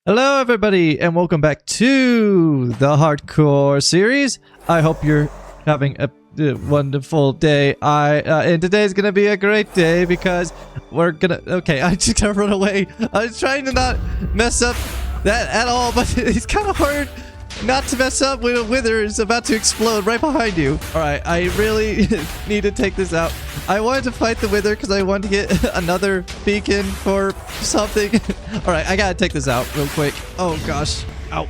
Hello everybody and welcome back to the Hardcore series. I hope you're having a wonderful day. And today's gonna be a great day because we're gonna... Okay, I just gotta run away. I was trying to not mess up that at all, but it's kind of hard not to mess up when a wither is about to explode right behind you. Alright, I really need to take this out. I wanted to fight the wither because I wanted to get another beacon for something. Alright, I gotta take this out real quick. Oh gosh. Ow.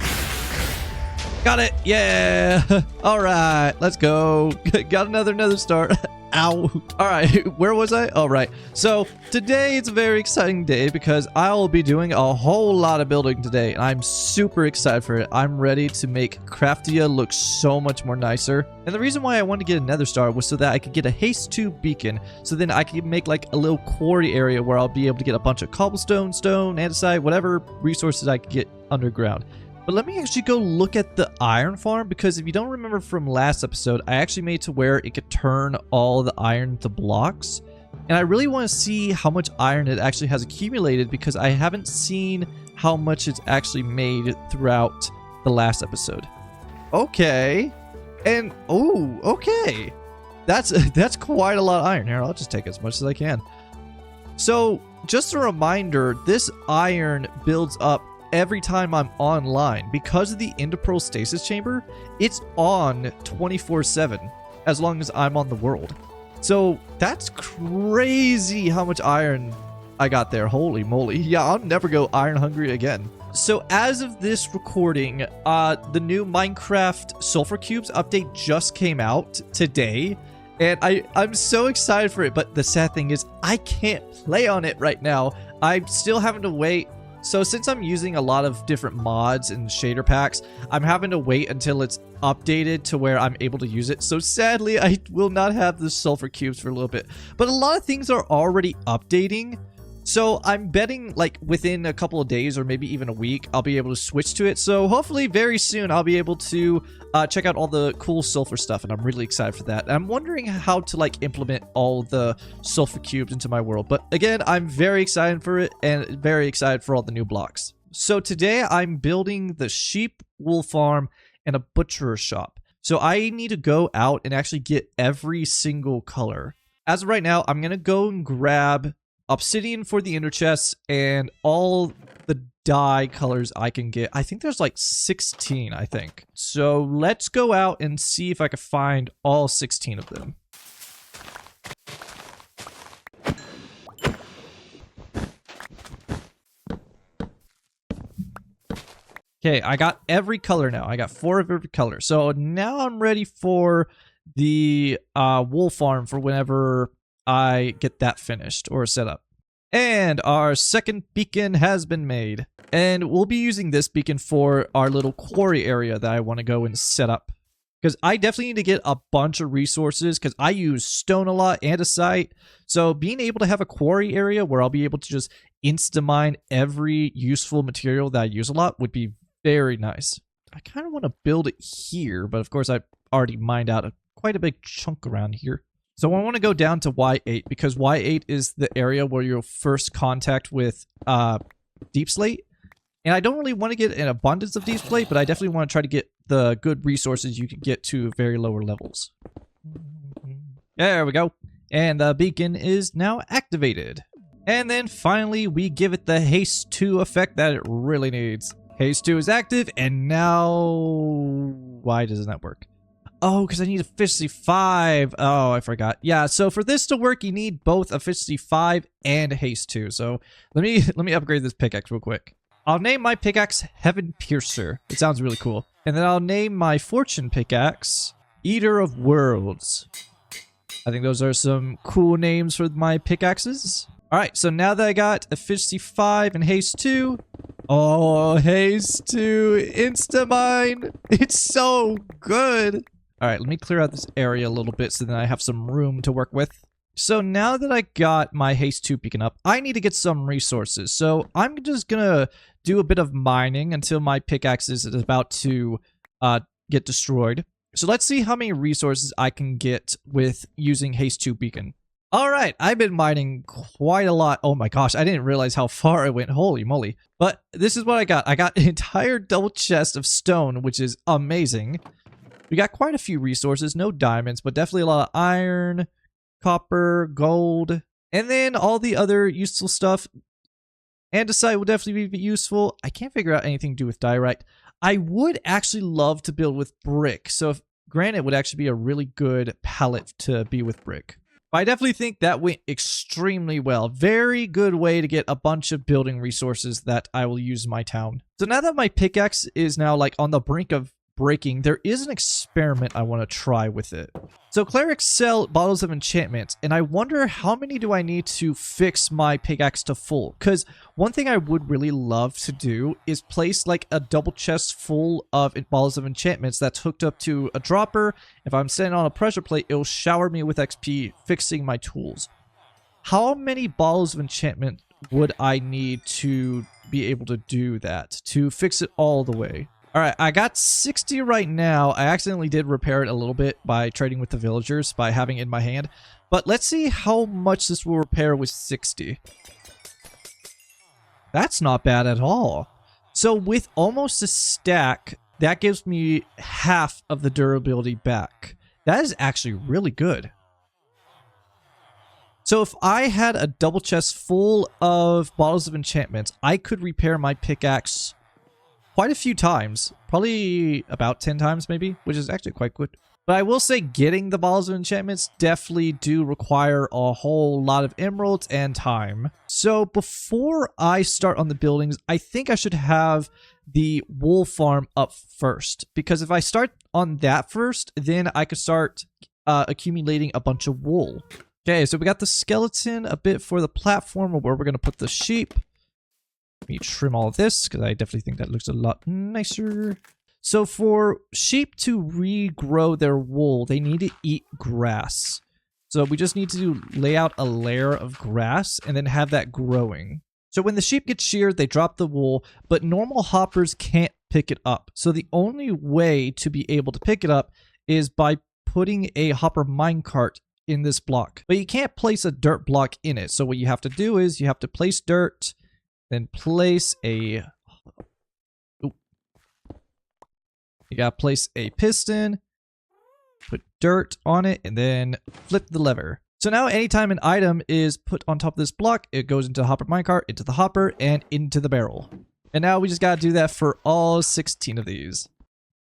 Got it. Yeah. Alright, let's go. Got another nether star. Ow. Alright, where was I? All right. So today it's a very exciting day because I'll be doing a whole lot of building today. And I'm super excited for it. I'm ready to make Craftia look so much more nicer. And the reason why I wanted to get a nether star was so that I could get a haste 2 beacon. So then I could make like a little quarry area where I'll be able to get a bunch of cobblestone, stone, andesite, whatever resources I could get underground. But let me actually go look at the iron farm, because if you don't remember from last episode, I actually made it to where it could turn all the iron to blocks. And I really want to see how much iron it actually has accumulated, because I haven't seen how much it's actually made throughout the last episode. Okay. And, oh, okay. That's quite a lot of iron. Here, I'll just take as much as I can. So, just a reminder, this iron builds up every time I'm online. Because of the Enderpearl stasis chamber, it's on 24/7 as long as I'm on the world. So that's crazy how much iron I got there. Holy moly. Yeah, I'll never go iron hungry again. So as of this recording, the new Minecraft sulfur cubes update just came out today, and I'm so excited for it. But the sad thing is I can't play on it right now. I'm still having to wait. So since I'm using a lot of different mods and shader packs, I'm having to wait until it's updated to where I'm able to use it. So sadly, I will not have the sulfur cubes for a little bit. But a lot of things are already updating. So I'm betting like within a couple of days or maybe even a week, I'll be able to switch to it. So hopefully very soon I'll be able to check out all the cool sulfur stuff. And I'm really excited for that. And I'm wondering how to like implement all the sulfur cubes into my world. But again, I'm very excited for it and very excited for all the new blocks. So today I'm building the sheep, wool farm, and a butcher shop. So I need to go out and actually get every single color. As of right now, I'm going to go and grab obsidian for the ender chests and all the dye colors I can get. I think there's like 16, I think. So let's go out and see if I can find all 16 of them. Okay, I got every color now. I got 4 of every color. So now I'm ready for the wool farm for whenever I get that finished or set up. And our second beacon has been made. And we'll be using this beacon for our little quarry area that I want to go and set up. Because I definitely need to get a bunch of resources because I use stone a lot, andesite. So being able to have a quarry area where I'll be able to just insta-mine every useful material that I use a lot would be very nice. I kind of want to build it here, but of course I've already mined out quite a big chunk around here. So I want to go down to Y8 because Y8 is the area where you'll first contact with deep slate. And I don't really want to get an abundance of deep slate, but I definitely want to try to get the good resources you can get to very lower levels. There we go. And the beacon is now activated. And then finally, we give it the haste 2 effect that it really needs. Haste 2 is active, and now... Why doesn't that work? Oh, because I need efficiency 5. Oh, I forgot. Yeah, so for this to work, you need both efficiency 5 and haste 2. So let me upgrade this pickaxe real quick. I'll name my pickaxe Heaven Piercer. It sounds really cool. And then I'll name my fortune pickaxe Eater of Worlds. I think those are some cool names for my pickaxes. All right, so now that I got efficiency 5 and haste 2, oh, haste 2, insta-mine. It's so good. All right, let me clear out this area a little bit so then I have some room to work with. So now that I got my haste 2 beacon up, I need to get some resources. So I'm just going to do a bit of mining until my pickaxe is about to get destroyed. So let's see how many resources I can get with using haste 2 beacon. All right, I've been mining quite a lot. Oh my gosh, I didn't realize how far I went. Holy moly. But this is what I got. I got an entire double chest of stone, which is amazing. We got quite a few resources. No diamonds, but definitely a lot of iron, copper, gold, and then all the other useful stuff. Andesite will definitely be useful. I can't figure out anything to do with diorite. I would actually love to build with brick. So if granite would actually be a really good palette to be with brick. But I definitely think that went extremely well. Very good way to get a bunch of building resources that I will use in my town. So now that my pickaxe is now like on the brink of breaking, there is an experiment I want to try with it. So clerics sell bottles of enchantments, and I wonder how many do I need to fix my pickaxe to full? Because one thing I would really love to do is place like a double chest full of bottles of enchantments that's hooked up to a dropper. If I'm standing on a pressure plate, it'll shower me with XP fixing my tools. How many bottles of enchantment would I need to be able to do that, to fix it all the way? All right, I got 60 right now. I accidentally did repair it a little bit by trading with the villagers, by having it in my hand. But let's see how much this will repair with 60. That's not bad at all. So with almost a stack, that gives me half of the durability back. That is actually really good. So if I had a double chest full of bottles of enchantments, I could repair my pickaxe quite a few times, probably about 10 times maybe, which is actually quite good. But I will say getting the bottles of enchantments definitely do require a whole lot of emeralds and time. So before I start on the buildings, I think I should have the wool farm up first, because if I start on that first, then I could start accumulating a bunch of wool. Okay, so we got the skeleton, a bit for the platform where we're going to put the sheep. Let me trim all of this, because I definitely think that looks a lot nicer. So for sheep to regrow their wool, they need to eat grass. So we just need to lay out a layer of grass and then have that growing. So when the sheep get sheared, they drop the wool, but normal hoppers can't pick it up. So the only way to be able to pick it up is by putting a hopper minecart in this block. But you can't place a dirt block in it. So what you have to do is you have to place dirt, then place a... You gotta place a piston, put dirt on it, and then flip the lever. So now anytime an item is put on top of this block, it goes into the hopper minecart, into the hopper, and into the barrel. And now we just gotta do that for all 16 of these.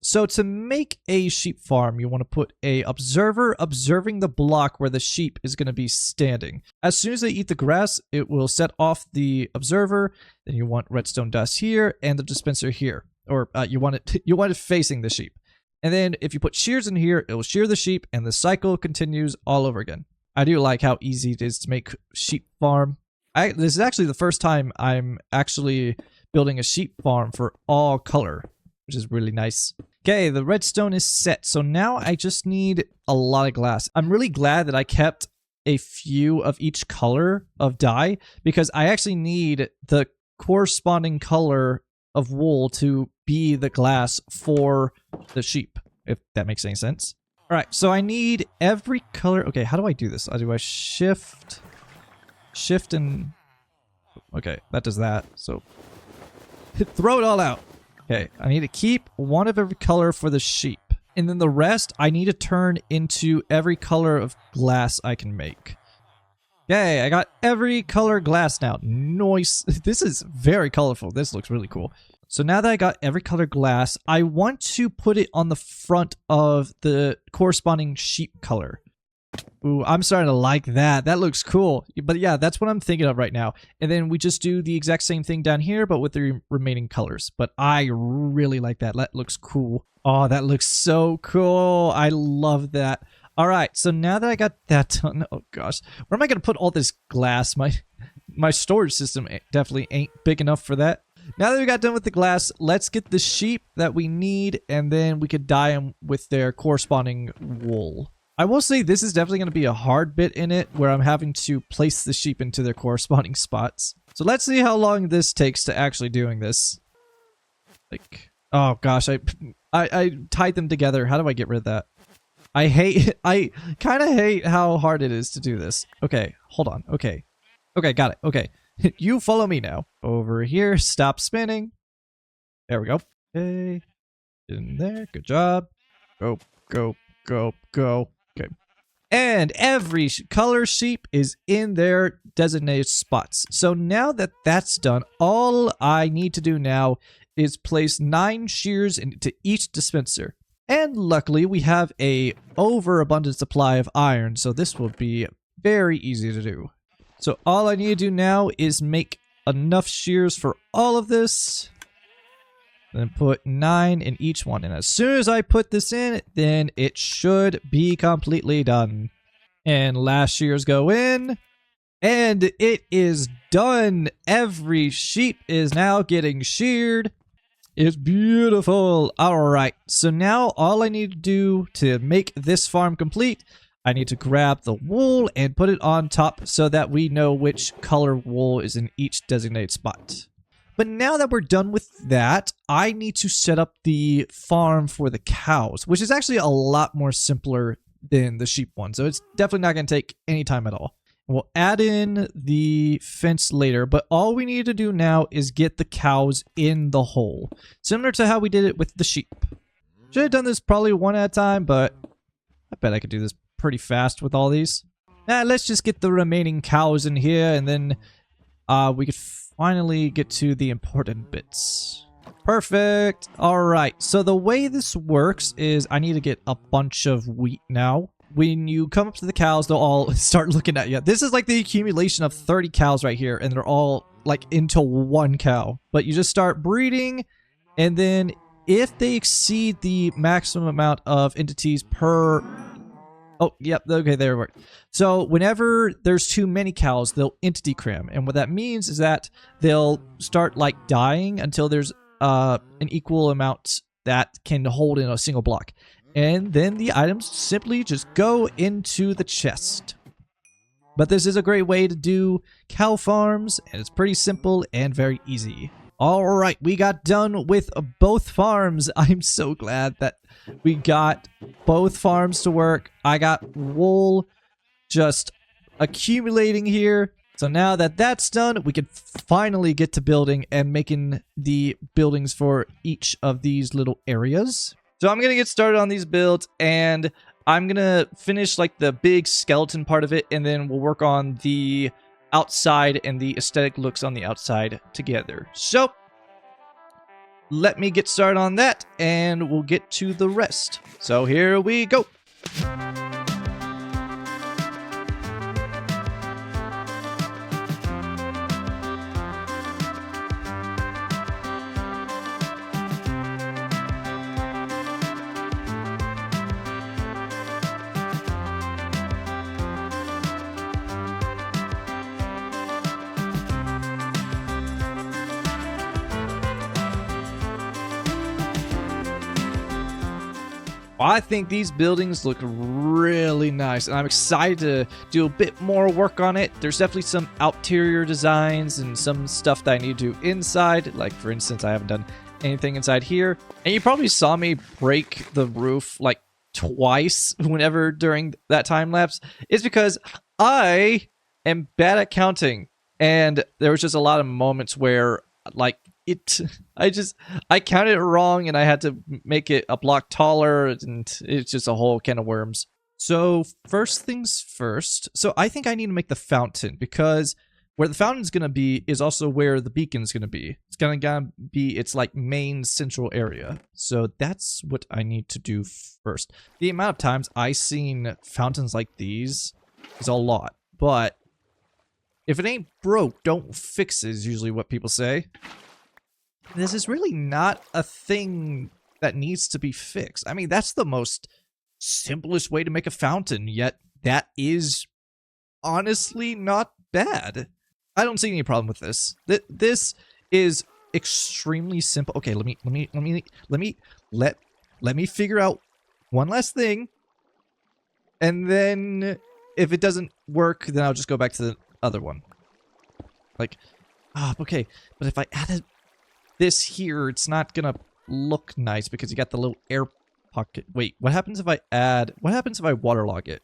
So to make a sheep farm, you want to put a observer observing the block where the sheep is going to be standing. As soon as they eat the grass, it will set off the observer. Then you want redstone dust here and the dispenser here. Or you want it facing the sheep. And then if you put shears in here, it will shear the sheep and the cycle continues all over again. I do like how easy it is to make sheep farm. This is actually the first time I'm actually building a sheep farm for all color, which is really nice. Okay, the redstone is set. So now I just need a lot of glass. I'm really glad that I kept a few of each color of dye, because I actually need the corresponding color of wool to be the glass for the sheep, if that makes any sense. All right, so I need every color. Okay, how do I do this? Do I shift and... Okay, that does that. So throw it all out. Okay, I need to keep one of every color for the sheep. And then the rest, I need to turn into every color of glass I can make. Okay, I got every color glass now. Nice. This is very colorful. This looks really cool. So now that I got every color glass, I want to put it on the front of the corresponding sheep color. Ooh, I'm starting to like that. That looks cool. But yeah, that's what I'm thinking of right now. And then we just do the exact same thing down here, but with the remaining colors. But I really like that. That looks cool. Oh, that looks so cool. I love that. All right, so now that I got that done, oh gosh, where am I going to put all this glass? My storage system definitely ain't big enough for that. Now that we got done with the glass, let's get the sheep that we need, and then we could dye them with their corresponding wool. I will say this is definitely going to be a hard bit in it, where I'm having to place the sheep into their corresponding spots. So let's see how long this takes to actually doing this. Like, oh gosh, I tied them together. How do I get rid of that? I kind of hate how hard it is to do this. Okay, hold on. Okay. Okay, got it. Okay. You follow me now. Over here, stop spinning. There we go. Okay. In there. Good job. Go, go, go, go. Okay. And every color sheep is in their designated spots. So now that that's done, all I need to do now is place 9 shears into each dispenser. And luckily, we have a overabundant supply of iron, so this will be very easy to do. So all I need to do now is make enough shears for all of this. Then put 9 in each one. And as soon as I put this in, then it should be completely done. And last shears go in. And it is done. Every sheep is now getting sheared. It's beautiful. All right. So now all I need to do to make this farm complete, I need to grab the wool and put it on top so that we know which color wool is in each designated spot. But now that we're done with that, I need to set up the farm for the cows, which is actually a lot more simpler than the sheep one. So it's definitely not going to take any time at all. We'll add in the fence later, but all we need to do now is get the cows in the hole, similar to how we did it with the sheep. Should have done this probably one at a time, but I bet I could do this pretty fast with all these. Let's just get the remaining cows in here, and then we could finally get to the important bits. Perfect. All right, so the way this works is I need to get a bunch of wheat now. When you come up to the cows, they'll all start looking at you. This is like the accumulation of 30 cows right here, and they're all like into one cow. But you just start breeding, and then if they exceed the maximum amount of entities per... Oh, yep, okay, there it worked. So whenever there's too many cows, they'll entity cram. And what that means is that they'll start like dying until there's an equal amount that can hold in a single block. And then the items simply just go into the chest. But this is a great way to do cow farms, and it's pretty simple and very easy. Alright, we got done with both farms. I'm so glad that we got both farms to work. I got wool just accumulating here. So now that that's done, we can finally get to building and making the buildings for each of these little areas. So I'm going to get started on these builds, and I'm going to finish like the big skeleton part of it, and then we'll work on the outside and the aesthetic looks on the outside together. So let me get started on that, and we'll get to the rest. So here we go. I think these buildings look really nice, and I'm excited to do a bit more work on it. There's definitely some exterior designs and some stuff that I need to do inside. Like, for instance, I haven't done anything inside here. And you probably saw me break the roof like twice whenever during that time lapse. It's because I am bad at counting, and there was just a lot of moments where like I counted it wrong, and I had to make it a block taller, and it's just a whole can of worms. So first things first. So I think I need to make the fountain, because where the fountain's going to be is also where the beacon's going to be. It's going to be its like main central area. So that's what I need to do first. The amount of times I've seen fountains like these is a lot, but if it ain't broke, don't fix it is usually what people say. This is really not a thing that needs to be fixed. I mean, that's the most simplest way to make a fountain, yet that is honestly not bad. I don't see any problem with this. This is extremely simple. Okay, let me figure out one last thing, and then if it doesn't work, then I'll just go back to the other one. Like, okay, but if I added this here, it's not gonna look nice because you got the little air pocket. Wait, what happens if I waterlog it?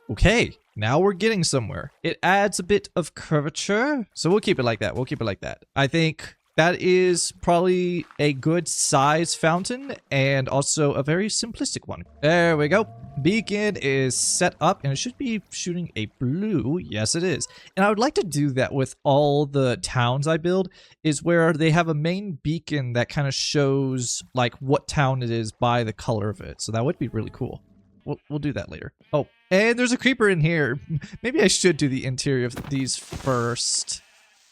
Okay, now we're getting somewhere. It adds a bit of curvature, so we'll keep it like that. We'll keep it like that. I think that is probably a good size fountain and also a very simplistic one. There we go. Beacon is set up and it should be shooting a blue. Yes, it is. And I would like to do that with all the towns I build, is where they have a main beacon that kind of shows like what town it is by the color of it. So that would be really cool. We'll do that later. Oh, and there's a creeper in here. Maybe I should do the interior of these first.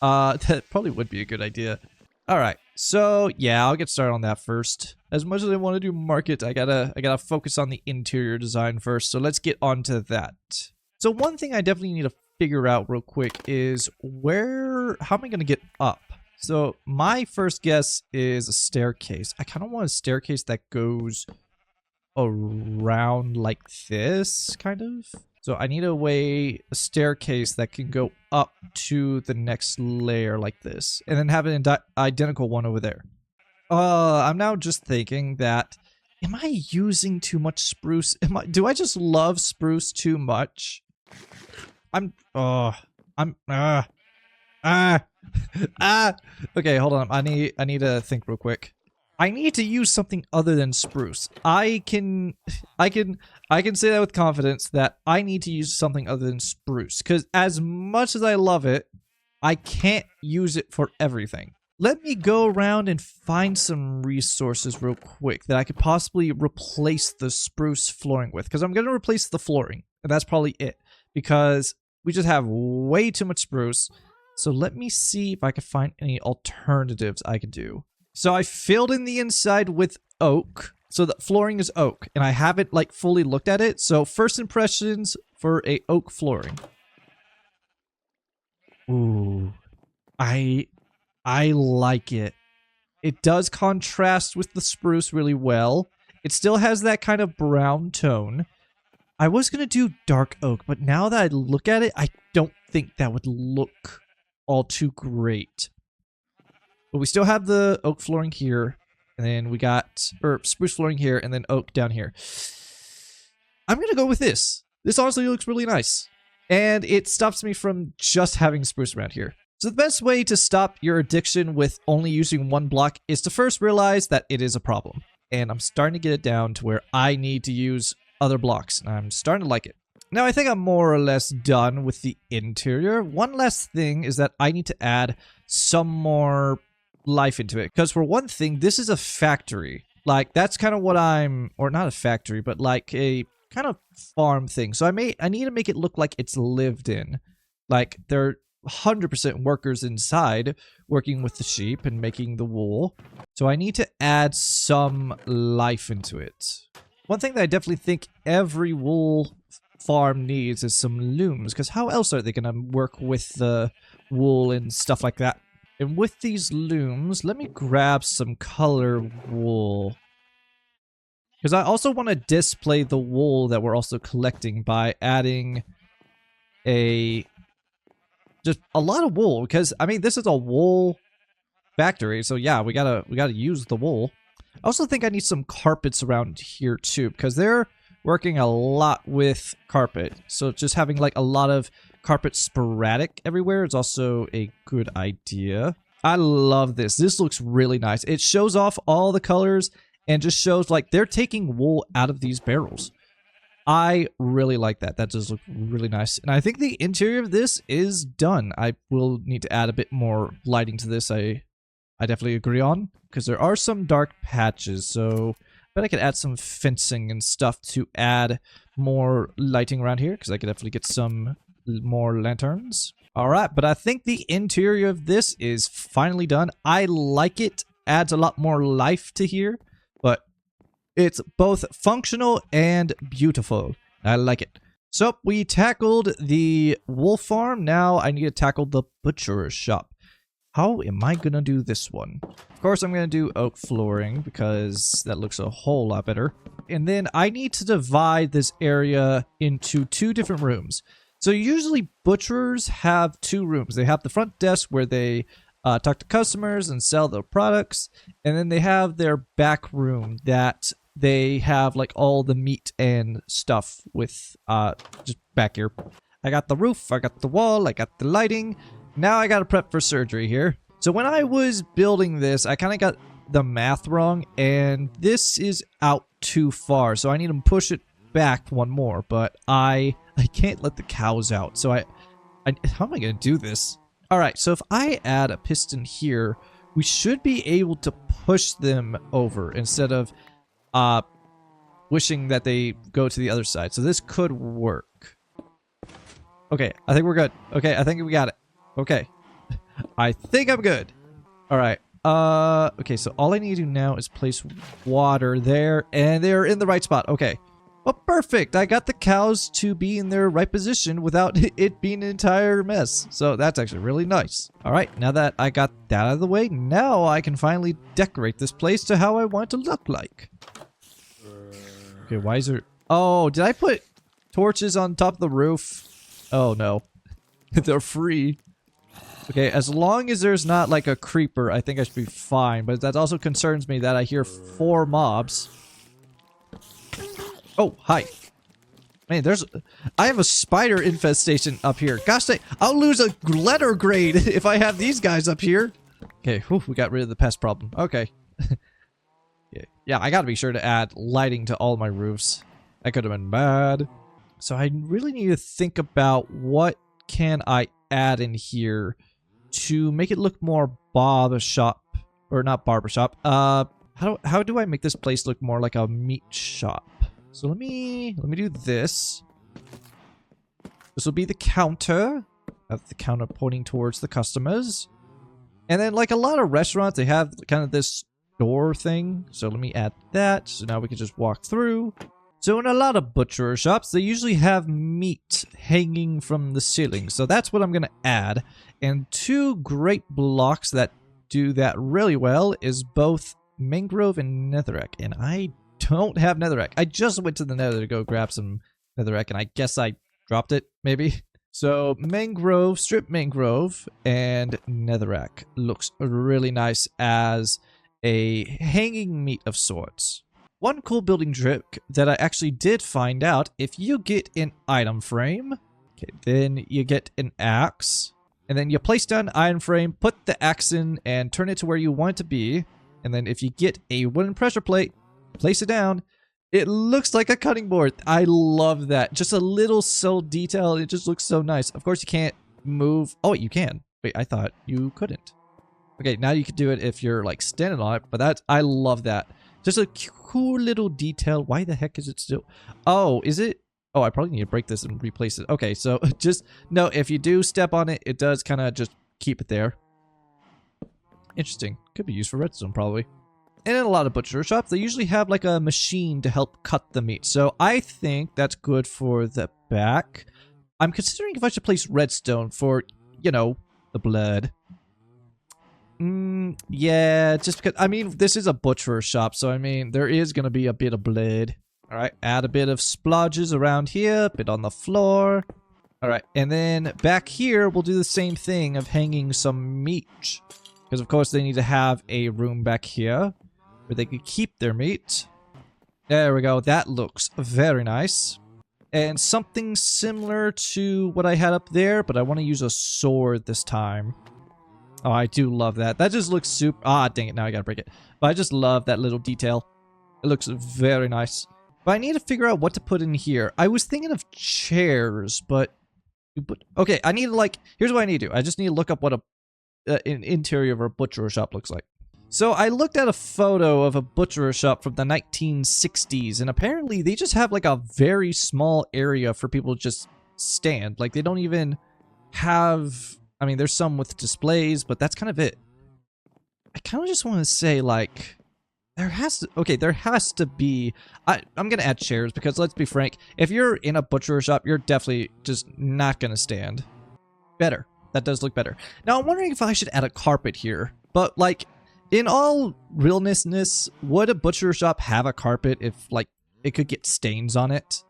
That probably would be a good idea. All right, so yeah, I'll get started on that first. As much as I want to do market, I gotta focus on the interior design first. So let's get on to that. So one thing I definitely need to figure out real quick is how am I gonna get up? So my first guess is a staircase. I kind of want a staircase that goes around like this, kind of. So I need a staircase that can go up to the next layer like this, and then have an identical one over there. I'm now just thinking that, am I using too much spruce? Do I just love spruce too much? Okay, hold on. I need to think real quick. I need to use something other than spruce. I can say that with confidence that I need to use something other than spruce, because as much as I love it, I can't use it for everything. Let me go around and find some resources real quick that I could possibly replace the spruce flooring with, because I'm going to replace the flooring, and that's probably it, because we just have way too much spruce. So let me see if I can find any alternatives I could do. So I filled in the inside with oak. So the flooring is oak, and I haven't like fully looked at it. So first impressions for a oak flooring. Ooh, I like it. It does contrast with the spruce really well. It still has that kind of brown tone. I was gonna do dark oak, but now that I look at it, I don't think that would look all too great. But we still have the oak flooring here, and then we got spruce flooring here, and then oak down here. I'm gonna go with this. This honestly looks really nice, and it stops me from just having spruce around here. So the best way to stop your addiction with only using one block is to first realize that it is a problem. And I'm starting to get it down to where I need to use other blocks, and I'm starting to like it. Now I think I'm more or less done with the interior. One last thing is that I need to add some more life into it, because for one thing, this is a factory. Like, that's kind of what or not a factory, but like a kind of farm thing. So I need to make it look like it's lived in. Like, there are 100% workers inside working with the sheep and making the wool. So I need to add some life into it. One thing that I definitely think every wool farm needs is some looms, because how else are they going to work with the wool and stuff like that? And with these looms, let me grab some color wool, because I also want to display the wool that we're also collecting by adding just a lot of wool, because I mean, this is a wool factory, so yeah, we gotta use the wool. I also think I need some carpets around here too, because they're working a lot with carpet, so just having like a lot of carpet sporadic everywhere is also a good idea. I love this. This looks really nice. It shows off all the colors and just shows like they're taking wool out of these barrels. I really like that. That does look really nice. And I think the interior of this is done. I will need to add a bit more lighting to this. I definitely agree on, because there are some dark patches, so but I could add some fencing and stuff to add more lighting around here, because I could definitely get some more lanterns. All right, but I think the interior of this is finally done. I like it. Adds a lot more life to here, but it's both functional and beautiful. I like it. So we tackled the wool farm. Now I need to tackle the butcher's shop. How am I gonna do this one? Of course, I'm gonna do oak flooring, because that looks a whole lot better. And then I need to divide this area into 2 different rooms. So usually butchers have 2 rooms. They have the front desk where they talk to customers and sell their products, and then they have their back room that they have like all the meat and stuff with just back here. I got the roof, I got the wall, I got the lighting. Now I gotta prep for surgery here. So when I was building this, I kind of got the math wrong, and this is out too far, so I need to push it back one more, but I can't let the cows out. So how am I gonna do this? All right, so if I add a piston here, we should be able to push them over instead of wishing that they go to the other side. So this could work. Okay, I think we're good. Okay, I think we got it. Okay. I think I'm good. All right. Okay, so all I need to do now is place water there, and they're in the right spot. Okay. Well, perfect. I got the cows to be in their right position without it being an entire mess. So that's actually really nice. All right, now that I got that out of the way, now I can finally decorate this place to how I want it to look like. Okay, why is there... Oh, did I put torches on top of the roof? Oh, no. They're free. Okay, as long as there's not like a creeper, I think I should be fine. But that also concerns me that I hear 4 mobs. Oh, hi. Man, I have a spider infestation up here. Gosh, I'll lose a letter grade if I have these guys up here. Okay, whew, we got rid of the pest problem. Okay. Yeah, I gotta be sure to add lighting to all my roofs. That could have been bad. So I really need to think about what can I add in here to make it look more barbershop, or not barbershop. How do I make this place look more like a meat shop? So let me do this. This will be the counter. Have the counter pointing towards the customers. And then like a lot of restaurants, they have kind of this door thing. So let me add that. So now we can just walk through. So in a lot of butcher shops, they usually have meat hanging from the ceiling. So that's what I'm going to add. And 2 great blocks that do that really well is both mangrove and netherrack. And I don't have netherrack. I just went to the nether to go grab some netherrack, and I guess I dropped it, maybe. So mangrove, strip mangrove, and netherrack looks really nice as a hanging meat of sorts. One cool building trick that I actually did find out, if you get an item frame, okay, then you get an axe, and then you place down an item frame, put the axe in, and turn it to where you want it to be, and then if you get a wooden pressure plate, place it down, it looks like a cutting board. I love that. Just a little soul detail. It just looks so nice. Of course, you can't move. Oh, wait, you can. Wait, I thought you couldn't. Okay, now you can do it if you're like standing on it, but I love that. Just a cool little detail. Why the heck is it still... Oh, is it... Oh, I probably need to break this and replace it. Okay, so just... No, if you do step on it, it does kind of just keep it there. Interesting. Could be used for redstone, probably. And in a lot of butcher shops, they usually have like a machine to help cut the meat. So I think that's good for the back. I'm considering if I should place redstone for, you know, the blood. Yeah, just because, I mean, this is a butcher shop, so I mean, there is going to be a bit of blood. All right, add a bit of splodges around here, a bit on the floor. All right, and then back here, we'll do the same thing of hanging some meat. Because, of course, they need to have a room back here where they could keep their meat. There we go. That looks very nice. And something similar to what I had up there, but I want to use a sword this time. Oh, I do love that. That just looks super... Ah, dang it. Now I gotta break it. But I just love that little detail. It looks very nice. But I need to figure out what to put in here. I was thinking of chairs, but... Okay, I need to, like... Here's what I need to do. I just need to look up what an interior of a butcher shop looks like. So I looked at a photo of a butcher shop from the 1960s, and apparently they just have like a very small area for people to just stand. Like they don't even have... I mean, there's some with displays, but that's kind of it. I kind of just want to say, like, there has to be... I'm going to add chairs because, let's be frank, if you're in a butcher shop, you're definitely just not going to stand. Better. That does look better. Now, I'm wondering if I should add a carpet here, but, like... In all realness, would a butcher shop have a carpet if, like, it could get stains on it?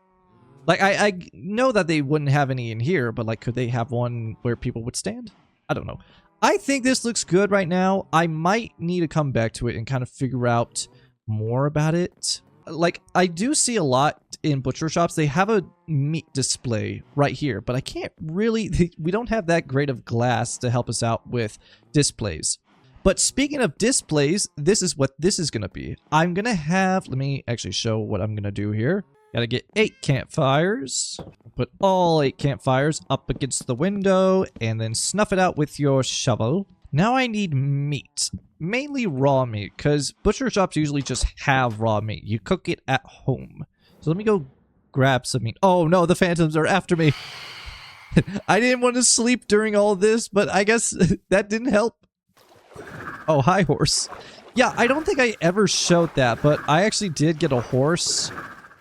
Like, I know that they wouldn't have any in here, but, like, could they have one where people would stand? I don't know. I think this looks good right now. I might need to come back to it and kind of figure out more about it. like, I do see a lot in butcher shops. They have a meat display right here, but I can't really, we don't have that great of glass to help us out with displays. But speaking of displays, this is what this is going to be. I'm going to have, let me actually show what I'm going to do here. Gotta get 8 campfires. Put all 8 campfires up against the window and then snuff it out with your shovel. Now I need meat. Mainly raw meat, because butcher shops usually just have raw meat. You cook it at home. So let me go grab some meat. Oh no, the phantoms are after me. I didn't want to sleep during all this, but I guess that didn't help. Oh, hi, horse. Yeah, I don't think I ever showed that, but I actually did get a horse,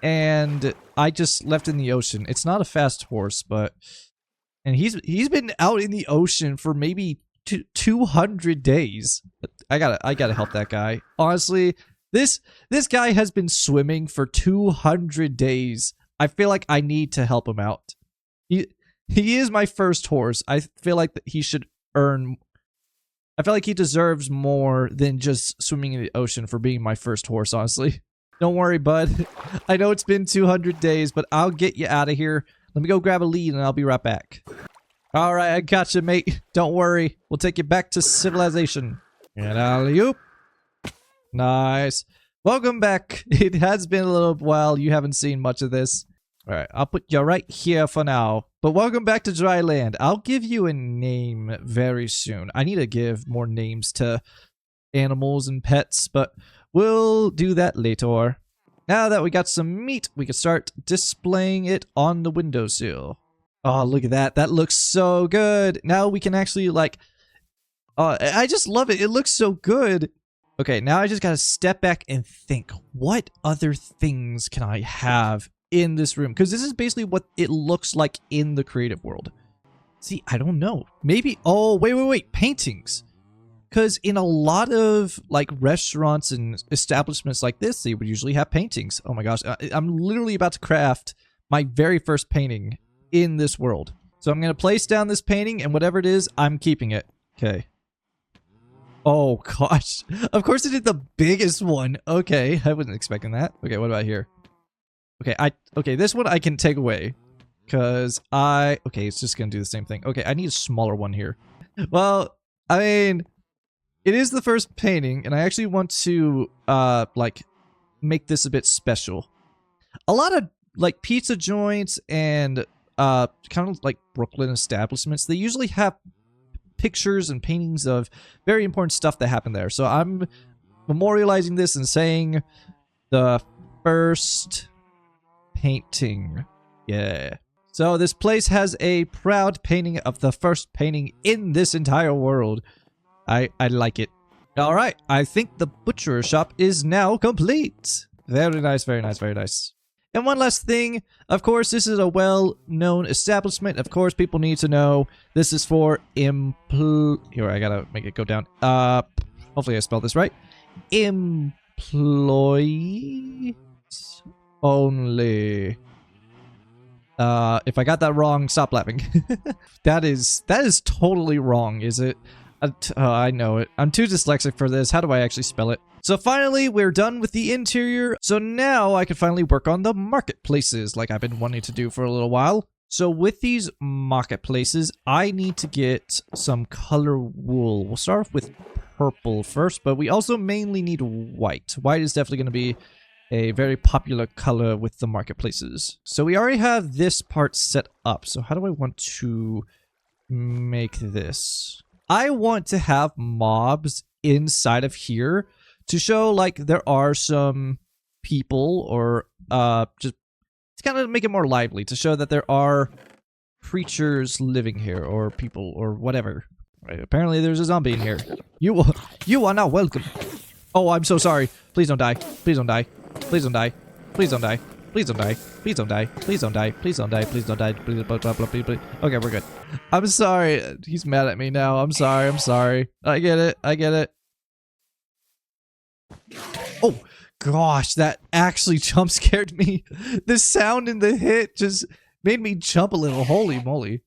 and I just left in the ocean. It's not a fast horse, but... And he's been out in the ocean for maybe 200 days. I gotta help that guy. Honestly, this guy has been swimming for 200 days. I feel like I need to help him out. He is my first horse. I feel like that he should earn... I feel like he deserves more than just swimming in the ocean for being my first horse, honestly. Don't worry, bud. I know it's been 200 days, but I'll get you out of here. Let me go grab a lead and I'll be right back. Alright, I got you, mate. Don't worry. We'll take you back to civilization. And alley-oop. Nice. Welcome back. It has been a little while. You haven't seen much of this. Alright, I'll put you right here for now. But welcome back to dry land. I'll give you a name very soon. I need to give more names to animals and pets, but we'll do that later. Now that we got some meat, we can start displaying it on the windowsill. Oh, look at that. That looks so good. Now we can actually, like... I just love it. It looks so good. Okay, now I just gotta step back and think. What other things can I have in this room? Because this is basically what it looks like in the creative world. See, I don't know. Maybe... Oh, wait. Paintings. Because in a lot of, like, restaurants and establishments like this, they would usually have paintings. Oh my gosh. I'm literally about to craft my very first painting in this world. So I'm going to place down this painting, and whatever it is, I'm keeping it. Okay. Oh, gosh. Of course it did the biggest one. Okay, I wasn't expecting that. Okay, what about here? Okay, this one I can take away. Because okay, it's just going to do the same thing. Okay, I need a smaller one here. Well, I mean... It is the first painting, and I actually want to, like, make this a bit special. A lot of, like, pizza joints and, kind of like Brooklyn establishments, they usually have pictures and paintings of very important stuff that happened there. So I'm memorializing this and saying the first painting. Yeah. So this place has a proud painting of the first painting in this entire world. I like it. Alright, I think the butcher shop is now complete. Very nice, very nice, very nice. And one last thing, of course, this is a well-known establishment. Of course, people need to know this is for Here, I gotta make it go down. Hopefully I spelled this right. Employees only. If I got that wrong, stop laughing. That is totally wrong, is it? I know it. I'm too dyslexic for this. How do I actually spell it? So finally, we're done with the interior. So now I can finally work on the marketplaces like I've been wanting to do for a little while. So with these marketplaces, I need to get some color wool. We'll start off with purple first, but we also mainly need white. White is definitely going to be a very popular color with the marketplaces. So we already have this part set up. So how do I want to make this? I want to have mobs inside of here to show like there are some people, or just to kind of make it more lively, to show that there are creatures living here, or people, or whatever. Right, apparently there's a zombie in here. You are not welcome. Oh, I'm so sorry. Please don't die. Please don't die. Please don't die. Please don't die. Please don't die. Please don't die. Please don't die. Please don't die. Please don't die. Please, blah, blah, blah, blah, blah. Okay, we're good. I'm sorry. He's mad at me now. I'm sorry. I'm sorry. I get it. I get it. Oh, gosh. That actually jump scared me. The sound and the hit just made me jump a little. Holy moly.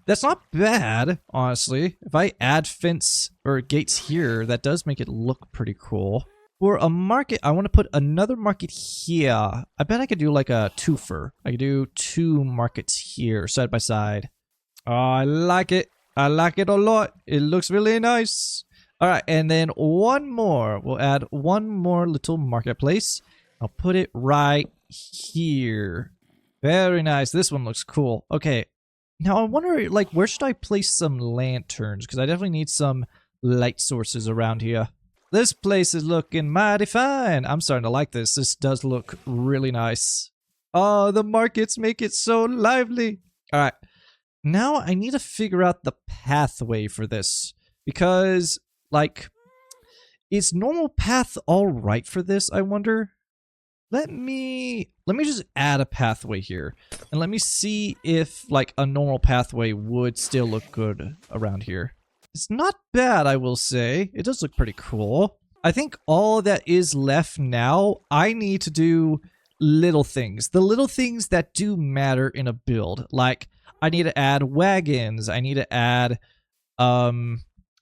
That's not bad, honestly. If I add fence or gates here, that does make it look pretty cool. For a market, I want to put another market here. I bet I could do like a twofer. I could do 2 markets here, side by side. Oh, I like it. I like it a lot. It looks really nice. All right, and then one more. We'll add one more little marketplace. I'll put it right here. Very nice. This one looks cool. Okay. Now I wonder, like, where should I place some lanterns? Because I definitely need some light sources around here. This place is looking mighty fine. I'm starting to like this. This does look really nice. Oh, the markets make it so lively. All right. Now I need to figure out the pathway for this. Because, like, is normal path all right for this, I wonder? Let me just add a pathway here. And let me see if, like, a normal pathway would still look good around here. It's not bad, I will say. It does look pretty cool. I think all that is left now, I need to do little things. The little things that do matter in a build. Like, I need to add wagons. I need to add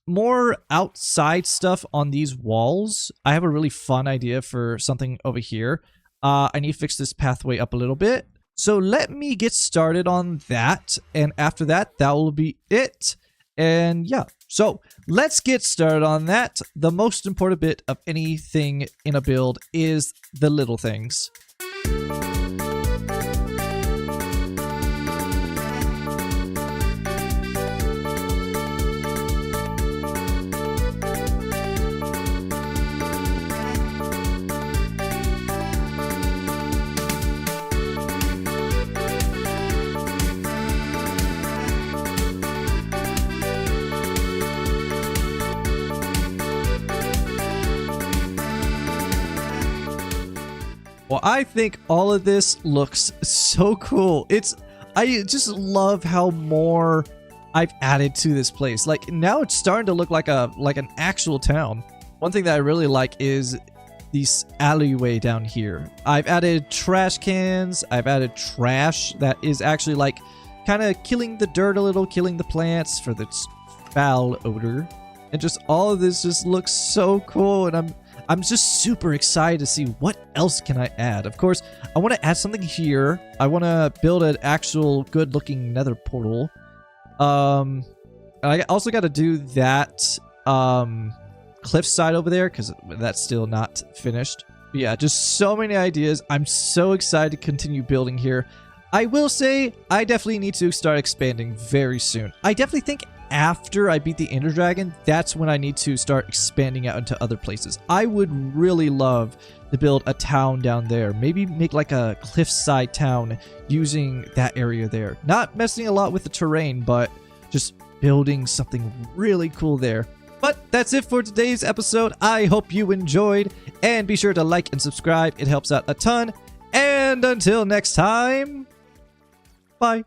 more outside stuff on these walls. I have a really fun idea for something over here. I need to fix this pathway up a little bit. So let me get started on that. And after that, that will be it. And yeah, so let's get started on that. The most important bit of anything in a build is the little things. Well, I think all of this looks so cool. I just love how more I've added to this place. Like, now it's starting to look like an actual town. One thing that I really like is this alleyway down here. I've added trash cans. I've added trash that is actually like kind of killing the dirt a little, killing the plants for this foul odor. And just all of this just looks so cool, and I'm just super excited to see what else can I add. Of course, I want to add something here. I want to build an actual good-looking nether portal. I also got to do that cliffside over there because that's still not finished. But yeah, just so many ideas. I'm so excited to continue building here. I will say I definitely need to start expanding very soon. I definitely think after I beat the Ender Dragon, that's when I need to start expanding out into other places. I would really love to build a town down there. Maybe make like a cliffside town using that area there. Not messing a lot with the terrain, but just building something really cool there. But that's it for today's episode. I hope you enjoyed, and be sure to like and subscribe. It helps out a ton. And until next time, bye.